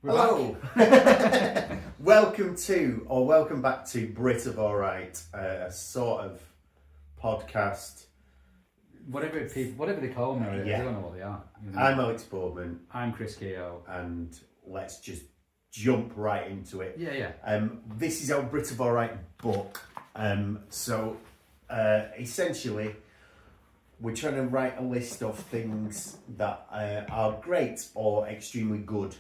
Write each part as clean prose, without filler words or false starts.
Hello! Welcome back to Brit of Alright, a sort of podcast. Whatever they call them nowadays, Yeah. I don't know what they are. You know? I'm Alex Boardman, I'm Chris Kehoe. and let's just jump right into it. Yeah. This is our Brit of Alright book. Essentially, we're trying to write a list of things that are great or extremely good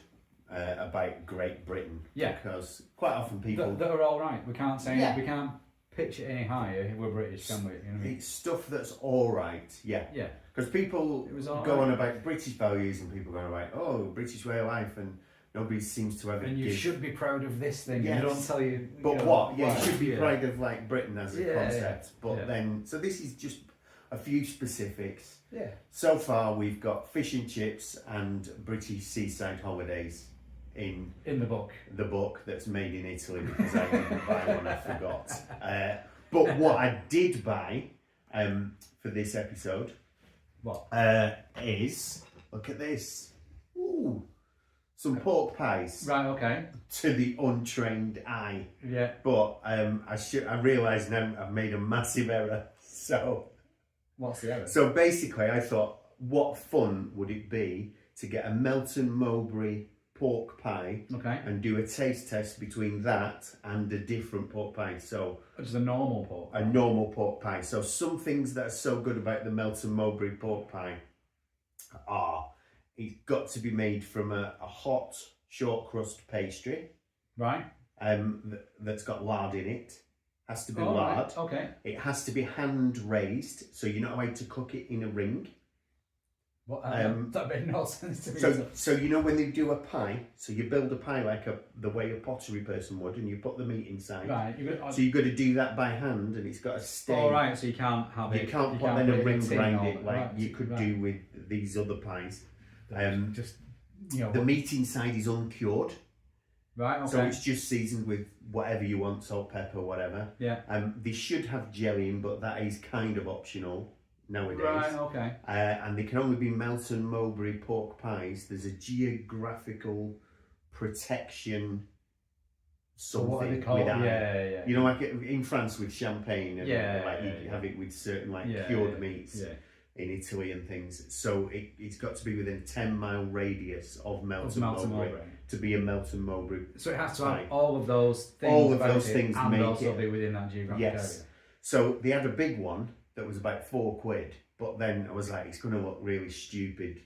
about Great Britain. Yeah. Because quite often people... That are all right. We can't say Yeah. we can't pitch it any higher. We're British, can we? You know what I mean? It's stuff that's all right, yeah. Yeah. Because people It was all go right. on about British values and people go on about, oh, British way of life, and nobody seems to ever And you give... should be proud of this thing. Yes. You don't tell you. But you know, what? Yeah, why. you should be Yeah. proud of like Britain as a Yeah, concept. yeah, But yeah. then, so this is just a few specifics. Yeah. So far, we've got fish and chips and British seaside holidays in In the book. the book that's made in Italy because I didn't buy one, I forgot. But what I did buy for this episode What? is, look at this, ooh, some pork pies Right. Okay. to the untrained eye. Yeah. But I realise now I've made a massive error. What's the error? So basically, I thought, what fun would it be to get a Melton Mowbray pork pie Okay. and do a taste test between that and a different pork pie. So Just a normal pork. a normal pork pie. So some things that are so good about the Melton Mowbray pork pie are it's got to be made from a hot short crust pastry Right. that's got lard in it. Has to be All lard. right. Okay. It has to be hand raised, so you're not allowed to cook it in a ring. What? That made no sense to me. So you know when they do a pie, so you build a pie like the way a pottery person would, and you put the meat inside. Right. So you've got to do that by hand, and it's got to stay. All right. So you can't have it. You can't put put in a it in ring tin around or- it like right, you could right. do with these other pies. Just you know. The meat inside is uncured, Right. Okay. so it's just seasoned with whatever you want, salt, pepper, whatever. Yeah. They should have jelly in, but that is kind of optional nowadays. Right. Okay. And they can only be Melton Mowbray pork pies. There's a geographical protection So what are something they called? with iron. Yeah. You know, like in France with champagne, and Yeah, like you yeah. have it with certain like Yeah, cured yeah, meats yeah. in Italy and things. So it's got to be within a 10-mile radius of Melton Melton Mowbray Mowbray. to be a Melton Mowbray. So it has to pie. have all of those things. All of about those it things and make also it. be within that geographic Yes. area. So they had a big one that was about £4, but then I was like, it's going to look really stupid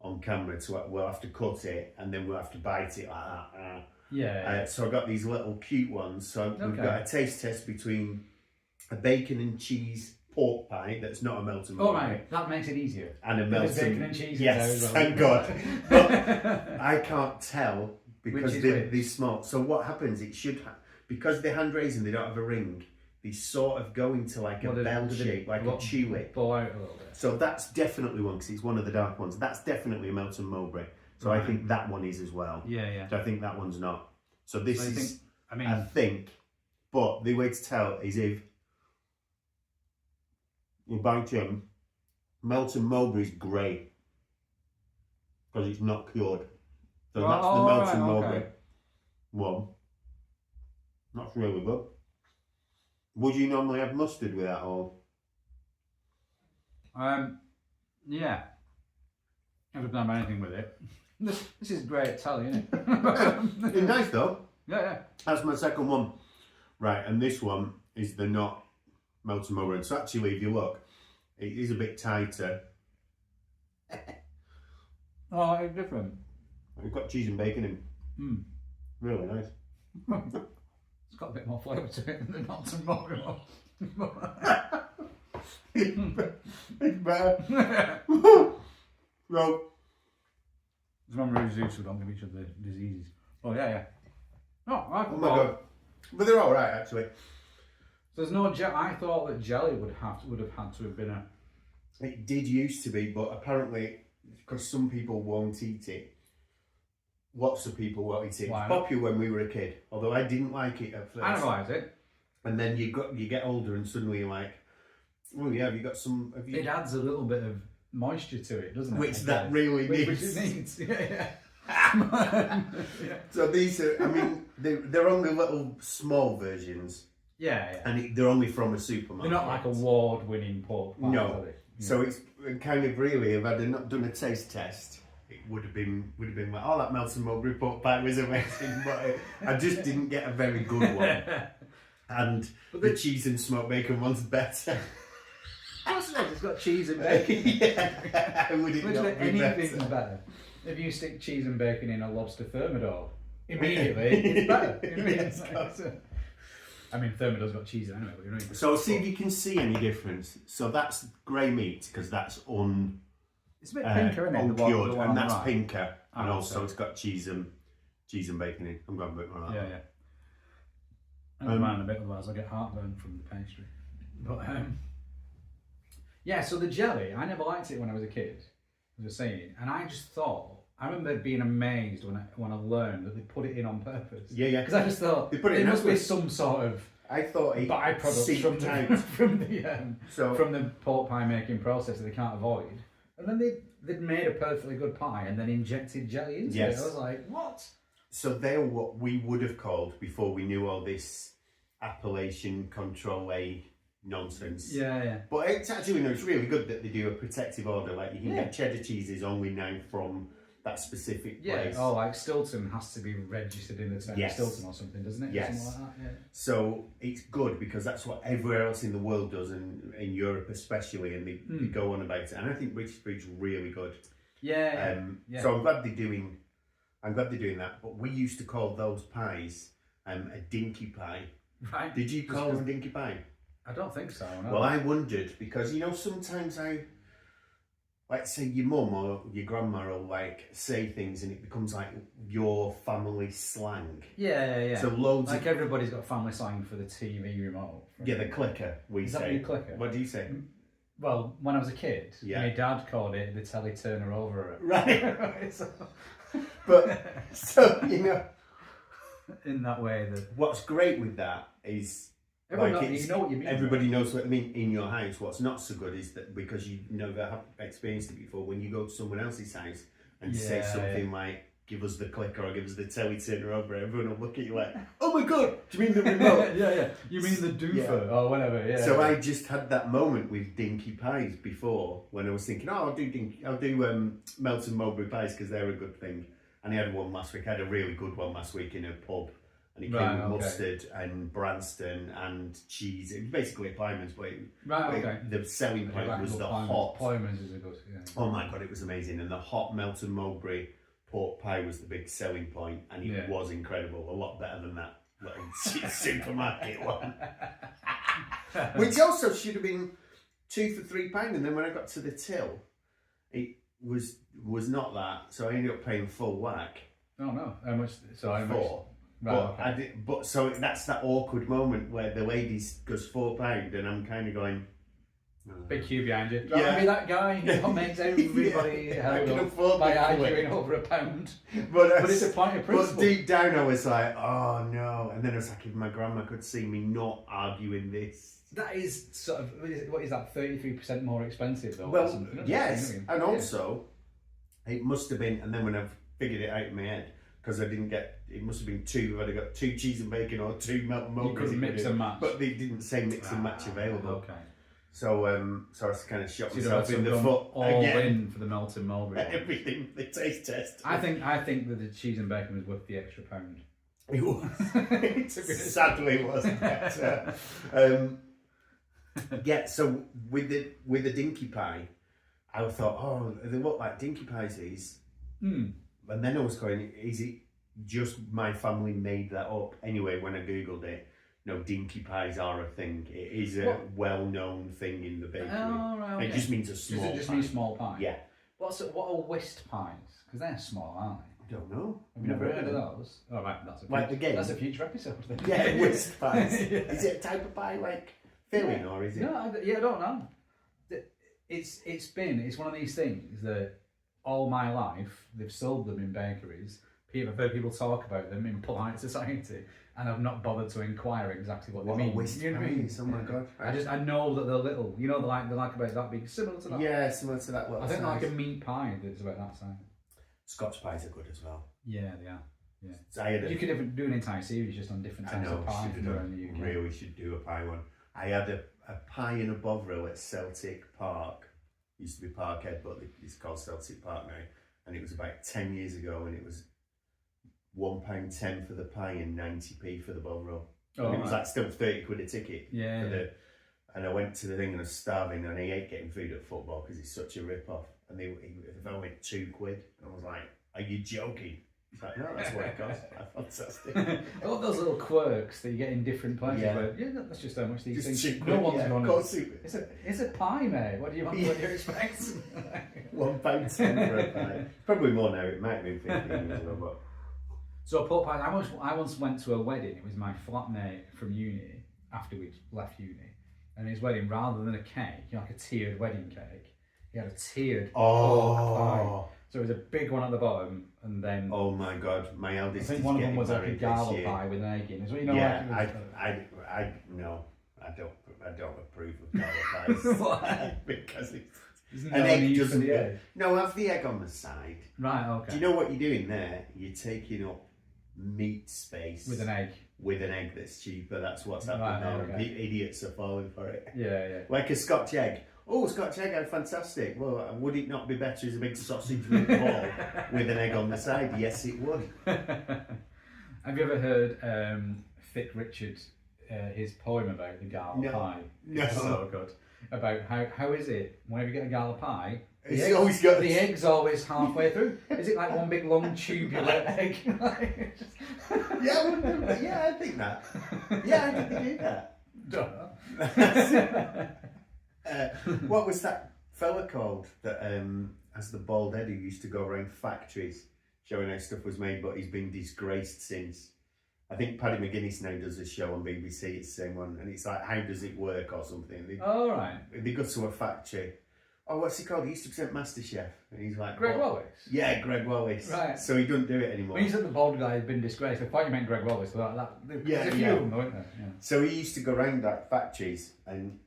on camera, so we'll have to cut it and then we'll have to bite it like that. Yeah. So I got these little cute ones. So we've Okay. got a taste test between a bacon and cheese pork pie that's not a Melton All Mowbray right. That makes it easier. and a There's Melton. bacon and cheese. Yes, in there thank as well. God. But I can't tell because Which is they're which? small. So what happens? It should because they're hand raised and they don't have a ring. They sort of go into like a What bell do they shape, like a tulip. Blow out a little bit. So that's definitely one because it's one of the dark ones. That's definitely a Melton Mowbray. So I Right. think that one is as well. Yeah. So I think that one's not. So this So you is, think- I mean, I think, but the way to tell is if you bite him, Melton Mowbray's grey because it's not cured. So that's the Melton Mowbray okay. one. That's really good. Would you normally have mustard with that or? Yeah. I don't have anything with it. This is great telly, isn't it? It's nice though. Yeah. That's my second one. Right, and this one is the not Melton Mowbray. So actually, if you look, it is a bit tighter. Oh, it's different. We've got cheese and bacon in. Mm. Really nice. It's got a bit more flavour to it than the Melton Mowbray one. It's better. So, Remember who's who, so don't give each other diseases. Oh, yeah. Oh, oh my God. But they're all right, actually. There's no jelly. I thought that jelly would have had to have been a. It did used to be, but apparently, because some people won't eat it, lots of people won't eat it. Why It's not? popular when we were a kid, although I didn't like it at first. I analysed it. And then you get older and suddenly you're like, oh yeah, have you got some? It adds a little bit of moisture to it, doesn't it? Which that really Which needs. it needs. Yeah. Yeah. So these are, I mean, they're only little small versions, Yeah. and they're only from a supermarket. They're not like award-winning pork pies, No. are they? So it's kind of really, if I'd not done a taste test, it would have been like, oh, that Melton Mowbray pork pie was amazing, but I just didn't get a very good one. And the cheese and smoked bacon one's better. It's got cheese and bacon. Yeah, would it not be anything's better? better. If you stick cheese and bacon in a lobster thermidor, immediately it's better. You know what I mean? It's like, I mean, thermidor's got cheese in anyway. But you know, So see if you can see any difference. So that's grey meat because that's it's a bit pinker, isn't it? uncured, the one and on the that's right. pinker, and Oh, also okay. it's got cheese and bacon in. I'm going a bit more like that. Yeah. I don't mind a bit, otherwise I'll get heartburn from the pastry. But yeah, so the jelly, I never liked it when I was a kid, as I was saying, and I just thought, I remember being amazed when I learned that they put it in on purpose. Yeah. Because I just thought They put it in must be afterwards. some sort of I thought it byproduct seeped out. from the pork pie making process that they can't avoid. And then they'd made a perfectly good pie and then injected jelly into it. I was like, what? So they're what we would have called, before we knew all this appellation control A nonsense. Yeah. But it's actually, it's really good that they do a protective order. Like you can get cheddar cheeses only now from that specific place. Oh, like Stilton has to be registered in the town of Stilton or something, doesn't it? Yes. Something like that, yeah. So it's good because that's what everywhere else in the world does, and in Europe especially, and they go on about it. And I think British food's really good. Yeah. So I'm glad they're doing that. But we used to call those pies a dinky pie. Right. Did you call them dinky pie? I don't think so. No. Well, I wondered because sometimes like say your mum or your grandma will like say things and it becomes like your family slang. Yeah. So loads like of everybody's got family slang for the TV remote. the clicker. Is that say. what you clicker? What do you say? Well, when I was a kid, my dad called it the telly turner over. Right. So, But so in that way that what's great with that is everybody you know what you mean. Everybody knows what I mean in your house. What's not so good is that because you never have experienced it before, when you go to someone else's house and say something like, give us the clicker or give us the telly turner over, everyone will look at you like, oh my god, do you mean the remote? Yeah. You mean the doofer or whatever, So I just had that moment with dinky pies before when I was thinking, I'll do Melton Mowbray pies because they're a good thing. And I had one last week. I had a really good one last week in a pub. And it came with mustard and Branston and cheese. It was basically a Plyman's, but the selling point was the hot. Plyman's is a good, Oh my god, it was amazing. And the hot Melton Mowbray pork pie was the big selling point, and it was incredible. A lot better than that little supermarket one. Which also should have been £2 for £3. And then when I got to the till, it was not that. So I ended up paying full whack. Oh no, how much? So how much? Four. Right, so that's that awkward moment where the lady goes £4 and I'm kind of going, big queue behind you. Don't be that guy who makes everybody held up by arguing over £1. But it's a point of principle. But deep down I was like, oh no. And then I was like, if my grandma could see me not arguing this. That is sort of, what is that, 33% more expensive though? Well, yes. And also, it must have been, and then when I've figured it out in my head, because I didn't get, it must have been two, I'd have got 2 cheese and bacon or 2 Melton Mowbrays. You couldn't mix and match. But they didn't say mix and match available. Okay. So I was kind of shot So myself in the foot all again. in for the Melton Mowbray. Everything, the taste test. I think that the cheese and bacon was worth the extra £1. It was. Sadly, it wasn't. Yeah, so with the dinky pie, I thought, oh, they look like dinky pies, these. And then I was going, is it just my family made that up? Anyway, when I Googled it, no, dinky pies are a thing. It is a well-known thing in the bakery. Oh, right, okay. It just means a small pie. Does it just mean small pie? Yeah. What are whist pies? Because they're small, aren't they? I don't know. Have you never heard of those? Oh, right, that's a future episode. Then. Yeah, whist pies. Is it a type of pie like filling or is it? No, I don't know. It's one of these things that all my life they've sold them in bakeries. I've heard people talk about them in polite society, and I've not bothered to inquire exactly what they mean. Whist pies? Oh my god! I know that they're little. You know, they're like about that big, similar to that. Yeah, similar to that little. I think size. they're like a meat pie that's about that size. Scotch pies are good as well. Yeah, they are. Yeah. So I had You could even do an entire series just on different types of pie from around the UK. Really should do a pie one. I had a pie in a Bovril at Celtic Park. Used to be Parkhead, but it's called Celtic Park now. And it was about 10 years ago, and it was £1.10 for the pie and 90p for the Bovril. Oh, and it was like still 30 quid a ticket. Yeah. And I went to the thing and I was starving, and I hate getting food at football because it's such a rip-off. And they went £2. And I was like, are you joking? It's like, no, that's what it costs. Fantastic. I love those little quirks that you get in different places. Yeah. Where, that's just how much these Just things. cheap, No one's yeah, going to. It's a pie, mate. What do you want? What do you expect? £1.10 for a pie. Probably more now. It might have been 15 years ago, but. So pork pies. I once went to a wedding. It was my flatmate from uni after we'd left uni, and his wedding, rather than a cake, like a tiered wedding cake, he had a tiered pork pie. So it was a big one at the bottom, and then oh my god, my eldest. I think one of them was like a gala pie with an egg in. Is what you know? Yeah, like I no, I don't approve of gala pies because it's an egg doesn't. No, have the egg on the side. Right. Okay. Do you know what you're doing there? You're taking up meat space with an egg. With an egg that's cheaper. That's what's happening there. Okay. Idiots are falling for it. Yeah. Like a Scotch egg. Oh, Scotch egg, fantastic. Well, would it not be better as a big sausage ball with an egg on the side? Yes, it would. Have you ever heard Thick Richard, his poem about the gala pie? No. It's so good. About how is it, whenever you get a gala pie, the egg's always halfway through. Is it like one big long tubular egg? Yeah, I think that. Yeah, I think they do that. Don't know. What was that fella called that has the bald head who used to go around factories showing how stuff was made, but he's been disgraced since? I think Paddy McGuinness now does a show on BBC, it's the same one, and it's like, how does it work or something. Oh, right. They go to a factory. Oh, what's he called? He used to present MasterChef, and he's like... Greg Wallace? Yeah, Greg Wallace. Right. So he doesn't do it anymore. When you said the bald guy had been disgraced, I thought you meant Greg Wallace. So there's a few of them, weren't there? Yeah. So he used to go around like factories and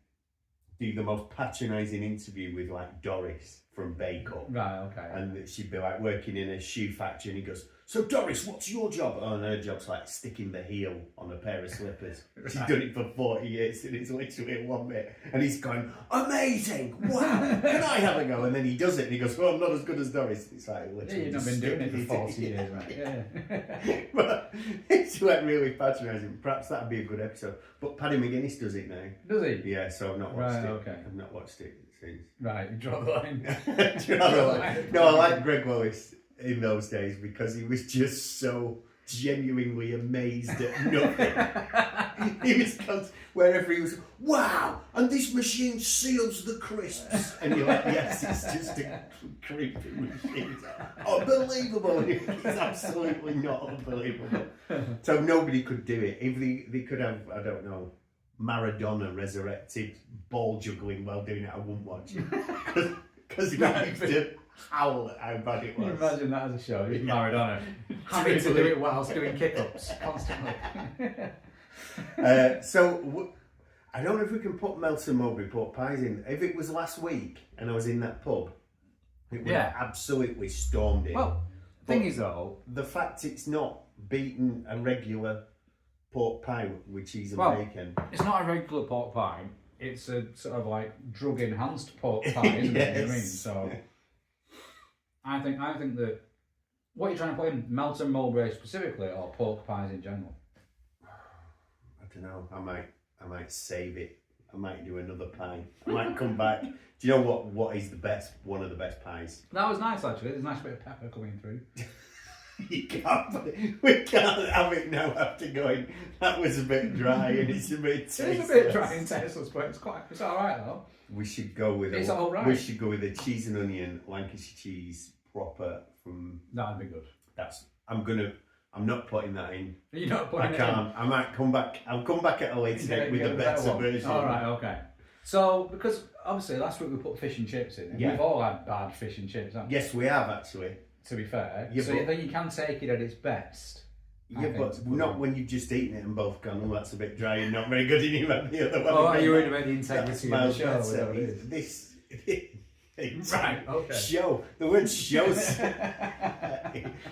do the most patronising interview with like Doris from Bake Off. Right, okay. And she'd be like working in a shoe factory, and he goes, so Doris, what's your job? Oh, and her job's like sticking the heel on a pair of slippers. She's done it for 40 years, and it's literally one bit. And he's going, amazing, wow, can I have a go? And then he does it, and he goes, well, I'm not as good as Doris. It's like, literally. You've not been doing it for 40 years, right? Yeah. But it's like really patronising. Perhaps that'd be a good episode. But Paddy McGuinness does it now. Does he? Yeah, so I've not watched it. Okay. I've not watched it since. Right, you draw the line. No, I like Greg Wallace in those days because he was just so genuinely amazed at nothing. He was wherever he was, wow, and this machine seals the crisps. And you're like, yes, it's just a creepy machine. Unbelievable. It's absolutely not unbelievable. So nobody could do it. If they could have, I don't know, Maradona resurrected ball juggling while doing it, I wouldn't watch it. Because he used to howl at how bad it was. Can you imagine that as a show? Maradona having to do it whilst doing kick-ups constantly. I don't know if we can put Melton Mowbray pork pies in. If it was last week and I was in that pub, it would have absolutely stormed it. Well, thing is though, the fact it's not beaten a regular pork pie with cheese and bacon. It's not a regular pork pie. It's a sort of like drug-enhanced pork pie, isn't it? You know what I mean? So I think that what you're trying to put in, Melton Mowbray specifically, or pork pies in general. I don't know. I might save it. I might do another pie. I might come back. Do you know what is the best? One of the best pies. That was nice actually. There's a nice bit of pepper coming through. We can't have it now after going, that was a bit dry and it's a bit tasteless. It's a bit dry and tasteless, but it's alright though. We should go with it's alright. We should go with a cheese and onion Lancashire cheese proper from. That'd be good. I'm not putting that in. You're not putting it in? I might come back. I'll come back at a later date with a better version. Alright, okay. So, because obviously last week we put fish and chips in, and we've all had bad fish and chips, haven't we? Yes, we have actually. To be fair, yeah, so then you can take it at its best. Yeah, but not when you've just eaten it and both gone, oh, that's a bit dry and not very good, and you have the other one. Oh, are you worried about the integrity of the show? This Right, okay. Show. The word shows.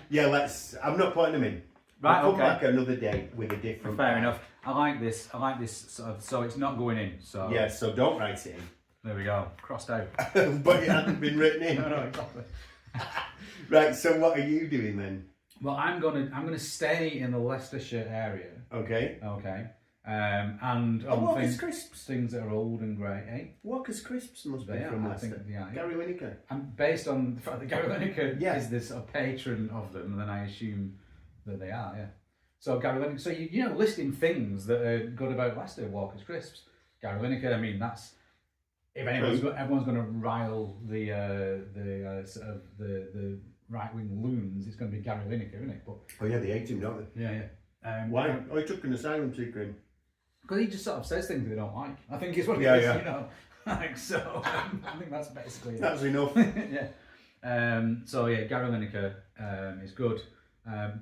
Yeah, I'm not putting them in. Right, I'll come okay. back another day with a different. Fair enough. I like this sort of, so it's not going in. So Yeah, so don't write it there we go. Crossed out. in. But it hasn't been written in. No, exactly. Right, so what are you doing then? Well, I'm gonna stay in the Leicestershire area. Okay. Okay. And Walker's Crisps. things that are old and grey, eh? Walker's Crisps must be They are, from I Leicester. think they are. Gary Lineker. And based on the fact that Gary Lineker Yeah. is the sort of patron of them, then I assume that they are, yeah. So Gary Lineker, so you know, listing things that are good about Leicester, Walker's Crisps, Gary Lineker. I mean, that's if everyone's going to rile the sort of the right wing loons, it's going to be Gary Lineker, isn't it? But Oh yeah, they hate him, don't they? yeah. Why? Oh, he took an asylum seeker in. Because he just sort of says things they don't like. I think it's what it Yeah, is, yeah. you know. Like, so I think that's basically it. That's enough. Yeah. So yeah, Gary Lineker is good.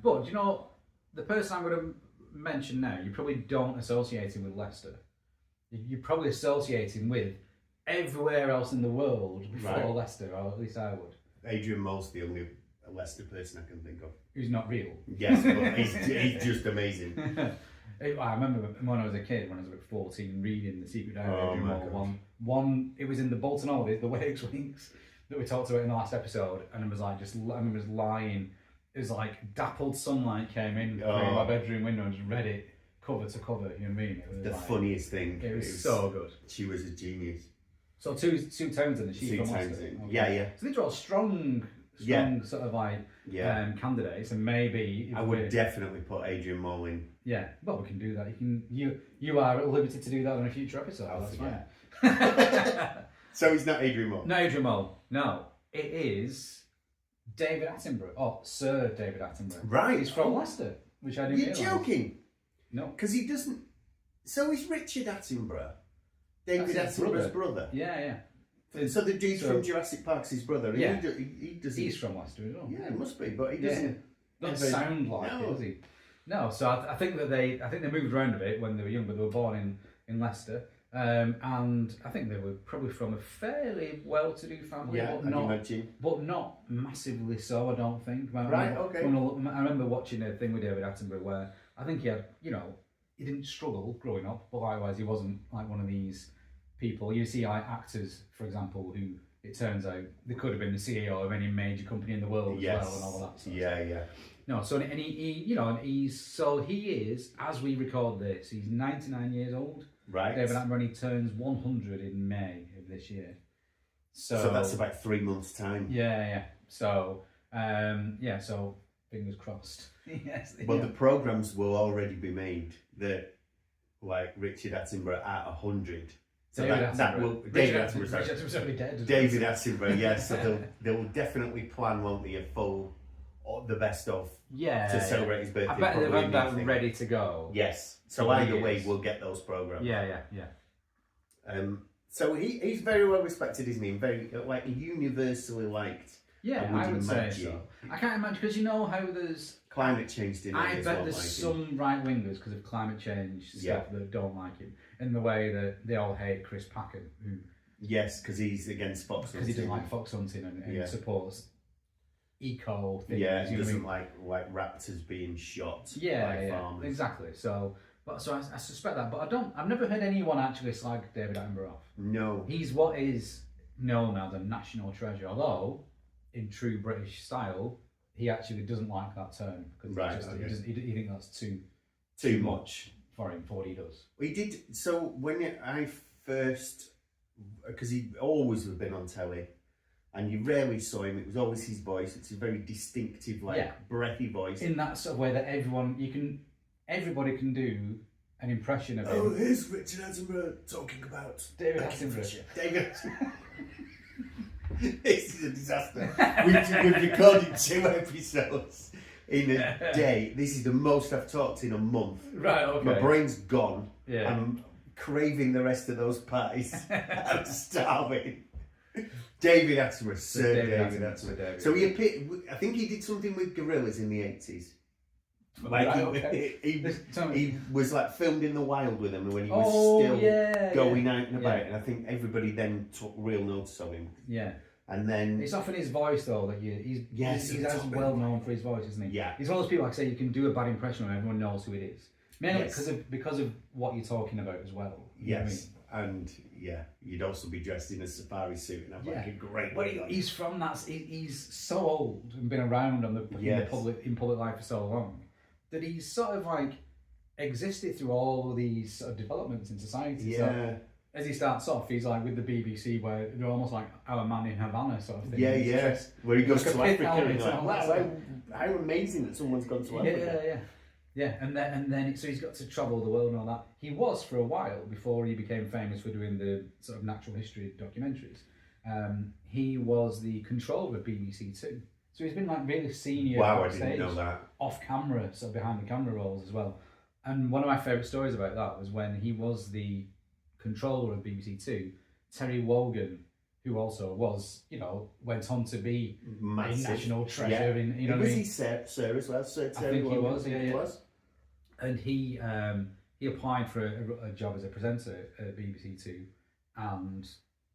But you know, the person I'm going to mention now, you probably don't associate him with Leicester. You probably associate him with everywhere else in the world before Right. Leicester, or at least I would. Adrian Mole's the only Leicester person I can think of. Who's not real. Yes, but he's just amazing. I remember when I was a kid, when I was about 14, reading The Secret Diary of Adrian my Mole. One, it was in the Bolton Holidays, the Wakes Weeks, that we talked about in the last episode, and it was like I remember just lying. It was like dappled sunlight came in through my bedroom window and just read it cover to cover. You know what I mean? It was The like, funniest thing. It was so good. She was a genius. So Sue Townsend, is she Sue from Leicester? Townsend. Okay. Yeah, yeah. So these are all strong sort of like candidates, and maybe I would definitely put Adrian Mole in. Yeah, well, we can do that. You are at liberty to do that on a future episode. Oh, That's yeah. fine. So he's not Adrian Mole. No, Adrian Mole. No, it is David Attenborough. Oh, Sir David Attenborough. Right. He's from Leicester, which I didn't You're realise. joking? No. Because he doesn't. So is Richard Attenborough David That's his Attenborough's brother? Yeah. So the dude from Jurassic Park's his brother. Yeah. He doesn't. He's from Leicester as well. Yeah, it must be, but he doesn't. Doesn't sound like it, does he? No. So I think they moved around a bit when they were young, but they were born in Leicester. And I think they were probably from a fairly well-to-do family, Yeah, but not massively so. I don't think. Okay. I remember watching a thing with David Attenborough where I think he had, he didn't struggle growing up, but likewise he wasn't like one of these people. You see, like actors, for example, who it turns out they could have been the CEO of any major company in the world as well, and all that. Sort of stuff. Yeah. No, so and he is, as we record this, he's 99 years old. Right. David Attenborough, he turns 100 in May of this year. So that's about 3 months' time. Yeah. So, so fingers crossed. Yes. Well, the programmes will already be made that, like Richard Attenborough at 100. So David Attenborough's already dead. David Attenborough, yes. So they'll definitely plan, won't they, a full, the best of. Yeah. To celebrate his birthday. I bet they've had that ready to go. Yes. So either way, we'll get those programmes. Yeah. So he's very well respected, isn't he? Very universally liked. Yeah, I would say so. I can't imagine because you know how there's climate change deniers. I bet there's some right wingers because of climate change stuff that don't like him. In the way that they all hate Chris Packer, who because he's against fox hunting. Because he doesn't like fox hunting and supports eco things. Yeah, he doesn't like raptors being shot by farmers. Exactly. So I suspect that, but I've never heard anyone actually slag David Attenborough off. No. He's what is known as a national treasure, although in true British style, he actually doesn't like that term because he thinks that's too much for him for what he does. He did. So when I first, because he always have been on telly, and you rarely saw him. It was always his voice. It's a very distinctive, breathy voice. In that sort of way that everybody can do an impression of him. Oh, here's Richard Attenborough talking about David Attenborough. David. This is a disaster. We've recorded 2 episodes in a day. This is the most I've talked in a month. Right, okay. My brain's gone. Yeah. I'm craving the rest of those pies. I'm starving. David Attenborough, Sir David Attenborough. So he appeared, I think he did something with gorillas in the 80s. He was filmed in the wild with them when he was still going out and about, and I think everybody then took real notice of him. Yeah. And then it's often his voice though that he's as well known for his voice, isn't he? Yeah. He's one of those people, like I say, you can do a bad impression and everyone knows who it is. Mainly Yes. because of what you're talking about as well. You know what I mean? And you'd also be dressed in a safari suit and have like a great. But he's from that. He's so old and been around in public life for so long that he's sort of like existed through all of these sort of developments in society. Yeah. So, as he starts off, he's like with the BBC, where they're almost like our man in Havana sort of thing. Yeah. Where he goes to Africa and like, wow, how amazing that someone's gone to Africa. Yeah, and then so he's got to travel the world and all that. He was for a while before he became famous for doing the sort of natural history documentaries. He was the controller of BBC Two, so he's been like really senior. Wow, I didn't know that. Off camera, so behind the camera roles as well. And one of my favourite stories about that was when he was the controller of BBC Two. Terry Wogan, who also was, went on to be massive. A national treasure. In, was he Sir as well? Sir Terry Wogan, he was. Was. And he applied for a job as a presenter at BBC Two, and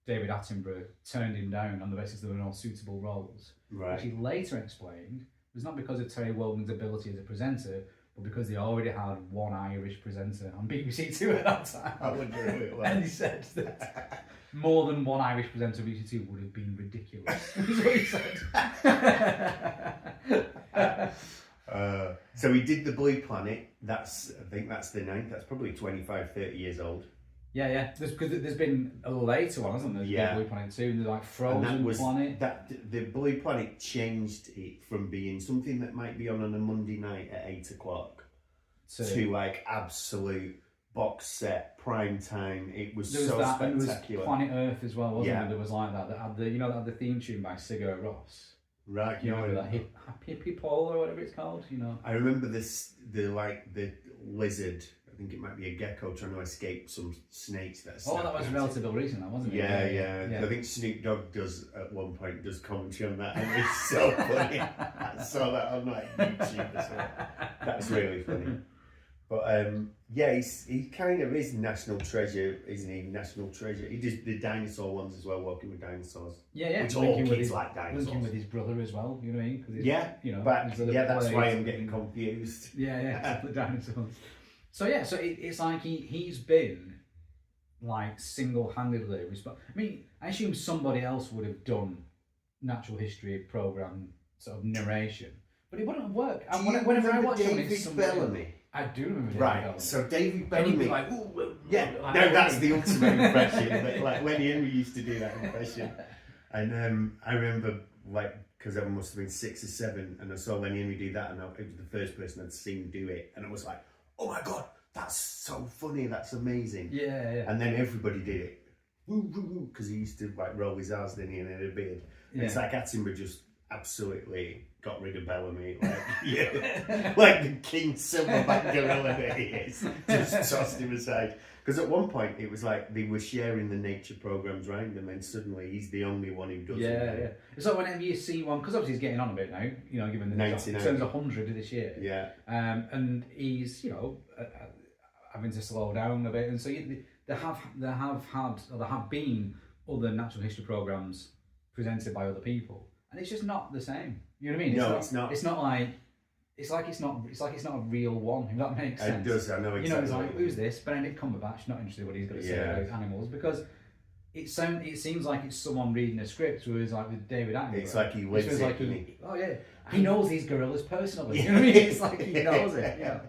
David Attenborough turned him down on the basis there were no suitable roles. Right. Which he later explained was not because of Terry Wogan's ability as a presenter, but because they already had one Irish presenter on BBC Two at that time. I wonder who it was. And he said that more than one Irish presenter on BBC Two would have been ridiculous. Is what he said. So he did the Blue Planet. I think that's the 9th. That's probably 25, 30 years old. Yeah. There's been a later one, hasn't there? Yeah. Blue Planet 2, and there's like Frozen Planet. The Blue Planet changed it from being something that might be on a Monday night at 8 o'clock to like absolute box set prime time. It was so spectacular. And there was Planet Earth as well, wasn't there? There was like that had the theme tune by Sigur Rós. Right, you know that Hippie Pole or whatever it's called, I remember the lizard. I think it might be a gecko trying to escape some snakes that. That was relatively recent, wasn't it? Yeah. I think Snoop Dogg does at one point commentary on that, and it's so funny. I saw that on like YouTube as well. That's really funny. But he kind of is national treasure, isn't he? National treasure. He did the dinosaur ones as well, Walking with Dinosaurs. Yeah. Which all kids like dinosaurs. Linking with his brother as well, you know what I mean? That's why I'm getting confused. Yeah, the dinosaurs. So it's like he's been like single-handedly responsible. I mean, I assume somebody else would have done natural history program sort of narration, but it wouldn't have worked. And whenever I watch David Bellamy. I do remember David Bellamy. So David Bellamy. Like, that's the ultimate impression. Like Lenny Henry used to do that impression. And I remember, because I must have been 6 or 7, and I saw Lenny Henry do that, and it was the first person I'd seen do it, and I was like, oh my God, that's so funny, that's amazing. Yeah. And then everybody did it. Because he used to roll his eyes, didn't he, and had a beard. Yeah. It's like Attenborough just absolutely got rid of Bellamy, like the king silverback gorilla that he is, just tossed him aside. Because at one point it was like they were sharing the nature programs around them, and suddenly he's the only one who does it. Yeah. It's like whenever you see one, because obviously he's getting on a bit now, given the he turns 100 this year. Yeah. And he's having to slow down a bit, and so there have been other natural history programs presented by other people. And it's just not the same. You know what I mean? It's not. It's not like it's like it's not a real one. If that makes sense. It does. I know exactly. It's like, who's this? Benedict Cumberbatch. Not interested in what he's got to say about animals, because it seems like it's someone reading a script. Whereas like with David Attenborough, it's like he lives it. Like he knows these gorillas personally. You know what I mean? It's like he knows it. Yeah.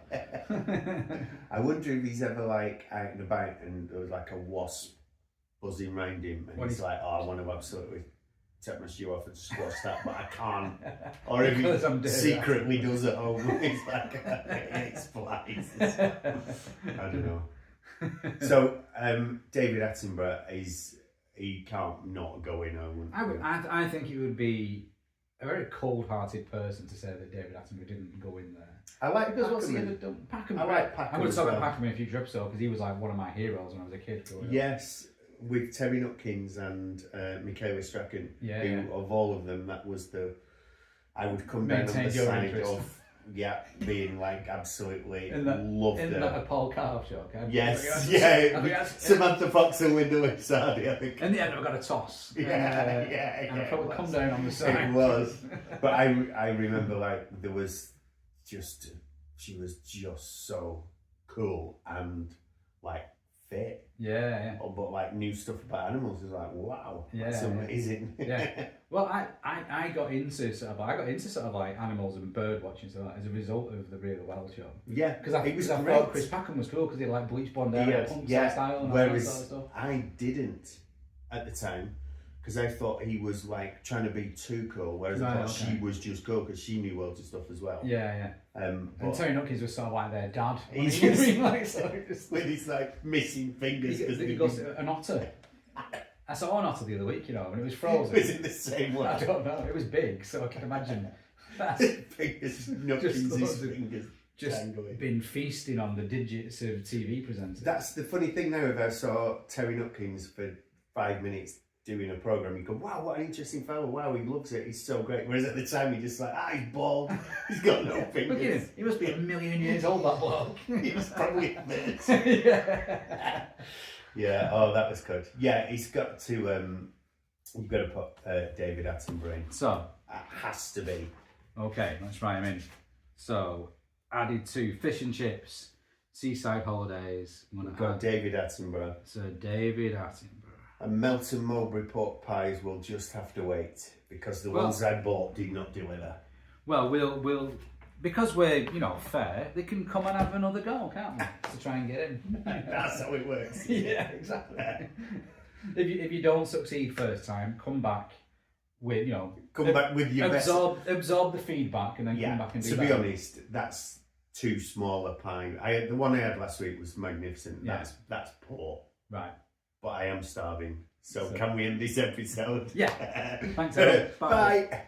I wonder if he's ever out and about and there was like a wasp buzzing around him, and he's like, "Oh, I want to absolutely take my shoe off and squash that, but I can't." Or if he secretly does at home, it's like it's flies. I don't know. So David Attenborough he can't not go in home. I think it would be a very cold-hearted person to say that David Attenborough didn't go in there. I like because what's he ever done? Packham. I like Packham. I'm going to talk about Packham in a future episode because he was like one of my heroes when I was a kid. Yes. With Terry Nutkins and Michaela Strachan, who of all of them, that was I would come down on the side of being like absolutely loved it. In that a Paul Carve show. Yes, yeah. Samantha Fox and Linda Lusardi, I think. In the end, I got a toss. And I probably come down on the side. It was, but I remember like she was just so cool and like fit. Yeah. But like new stuff about animals is like wow, that's amazing. Yeah. Well, I got into sort of like animals and bird watching so as a result of the Really Well show. Yeah, because I thought Chris Packham was cool because he had like bleach blonde hair, punk style, and all that sort of stuff. I didn't at the time. Because I thought he was like trying to be too cool, whereas I thought she was just cool because she knew loads of stuff as well. Yeah. And Tony Nuckins was sort of like their dad. He's just like with his like missing fingers. He goes an otter. I saw an otter the other week, and it was frozen. Was it the same one? I don't know. It was big, so I can imagine. Fingers, Nuckins' fingers. Just been feasting on the digits of TV presenters. That's the funny thing now. If I saw Terry Nuckins for 5 minutes doing a programme, you go, wow, what an interesting fellow, wow, he loves it, he's so great. Whereas at the time, you're just like, he's bald, he's got no fingers. Look at him, he must be 1,000,000 years old, that bloke. He was probably a bit. Yeah, that was good. Yeah, he's got to, you've got to put David Attenborough in. So? It has to be. Okay, let's write him in. So, added to fish and chips, seaside holidays. We've got David Attenborough. So, David Attenborough. And Melton Mowbray pork pies will just have to wait because the ones I bought did not deliver. Well, we'll because we're fair. They can come and have another go, can't we? To try and get in. That's how it works. Yeah, exactly. If you don't succeed first time, come back with back with your absorb the feedback and then come back and do that. To be honest, that's too small a pie. The one I had last week was magnificent. Yeah. That's poor. Right. But I am starving. So can we end this episode? Yeah. Thanks, everyone. Bye.